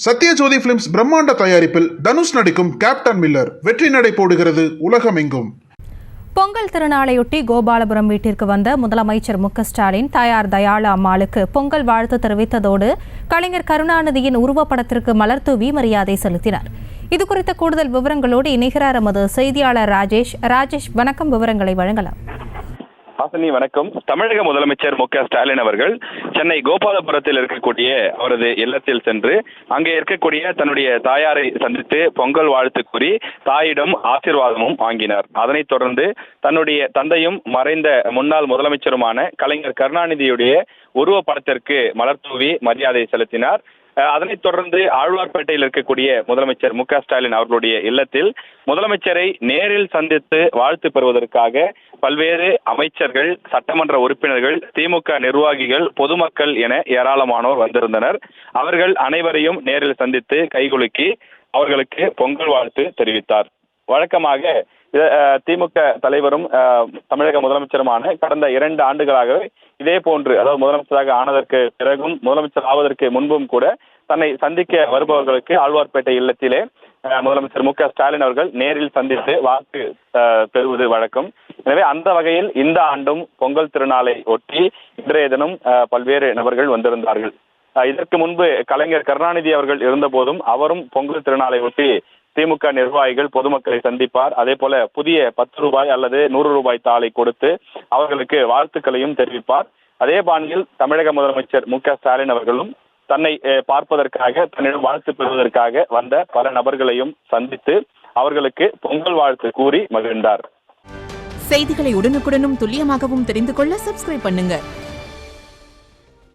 Sathyajothi films பிரம்மாண்ட தயாரிப்பில் தனுஷ் நடிக்கும் கேப்டன் மில்லர் வெற்றி நடை போடுகிறது உலகமெங்கும். பொங்கல் திருநாளையொட்டி கோபாலபுரம் வீட்டிற்கு வந்த முதலமைச்சர் மு.க.ஸ்டாலின் தாயார் தயாளு அம்மாளுக்கு பொங்கல் வாழ்த்து தெரிவித்ததோடு கலைஞர் கருணாநிதியின் உருவப்படத்திற்கு மலர் தூவி மரியாதை செலுத்தினார். இதுகுறித்த கூடுதல் விவரங்களோடு இணைகிறார் எமது செய்தியாளர் ராஜேஷ். வணக்கம், விவரங்களை வழங்கலாம். ஹாசினி வணக்கம். தமிழக முதலமைச்சர் மு.க.ஸ்டாலின் அவர்கள் சென்னை கோபாலபுரத்தில் இருக்கக்கூடிய அவரது இல்லத்தில் சென்று அங்கே இருக்கக்கூடிய தன்னுடைய தாயாரை சந்தித்து பொங்கல் வாழ்த்து கூறி தாயிடம் ஆசீர்வாதமும் வாங்கினார். அதனைத் தொடர்ந்து தன்னுடைய தந்தையும் மறைந்த முன்னாள் முதலமைச்சருமான கலைஞர் கருணாநிதியுடைய உருவப்படத்திற்கு மலர் தூவி மரியாதை செலுத்தினார். அதனைத் தொடர்ந்து ஆழ்வார்பேட்டையில் இருக்கக்கூடிய முதலமைச்சர் மு.க.ஸ்டாலின் அவர்களுடைய இல்லத்தில் முதலமைச்சரை நேரில் சந்தித்து வாழ்த்து பெறுவதற்காக பல்வேறு அமைச்சர்கள், சட்டமன்ற உறுப்பினர்கள், திமுக நிர்வாகிகள், பொதுமக்கள் என ஏராளமானோர் வந்திருந்தனர். அவர்கள் அனைவரையும் நேரில் சந்தித்து கைகுலுக்கி அவர்களுக்கு பொங்கல் வாழ்த்து தெரிவித்தார். வழக்கமாக திமுக தலைவரும் தமிழக முதலமைச்சருமான கடந்த 2 ஆண்டுகளாகவே இதே போன்று, அதாவது முதலமைச்சராக ஆனதற்கு பிறகும் முதலமைச்சர் ஆவதற்கு முன்பும் கூட தன்னை சந்திக்க வருபவர்களுக்கு ஆழ்வார்பேட்டை இல்லத்திலே முதலமைச்சர் மு.க.ஸ்டாலின் அவர்கள் நேரில் சந்தித்து வாழ்த்து பெறுவது வழக்கம். எனவே அந்த வகையில் இந்த ஆண்டும் பொங்கல் திருநாளை ஒட்டி இன்றைய தினம் பல்வேறு நபர்கள் வந்திருந்தார்கள். இதற்கு முன்பு கலைஞர் கருணாநிதி அவர்கள் இருந்த போதும் அவரும் பொங்கல் திருநாளை ஒட்டி திமுக நிர்வாகிகள், பொதுமக்களை சந்திப்பார். அதே போல புதிய 10 ரூபாய் அல்லது 100 ரூபாய் தாளை கொடுத்து அவர்களுக்கு வாழ்த்துக்களையும் தெரிவிப்பார். அதே பாணியில் தமிழக முதலமைச்சர் மு.க.ஸ்டாலின் அவர்களும் தன்னை பார்ப்பதற்காக, தன்னிடம் வாழ்த்து பெறுவதற்காக வந்த பல நபர்களையும் சந்தித்து அவர்களுக்கு பொங்கல் வாழ்த்து கூறி மகிழ்ந்தார். செய்திகளை உடனுக்குடனும் துல்லியமாகவும் தெரிந்து கொள்ள சப்ஸ்கிரைப் பண்ணுங்க.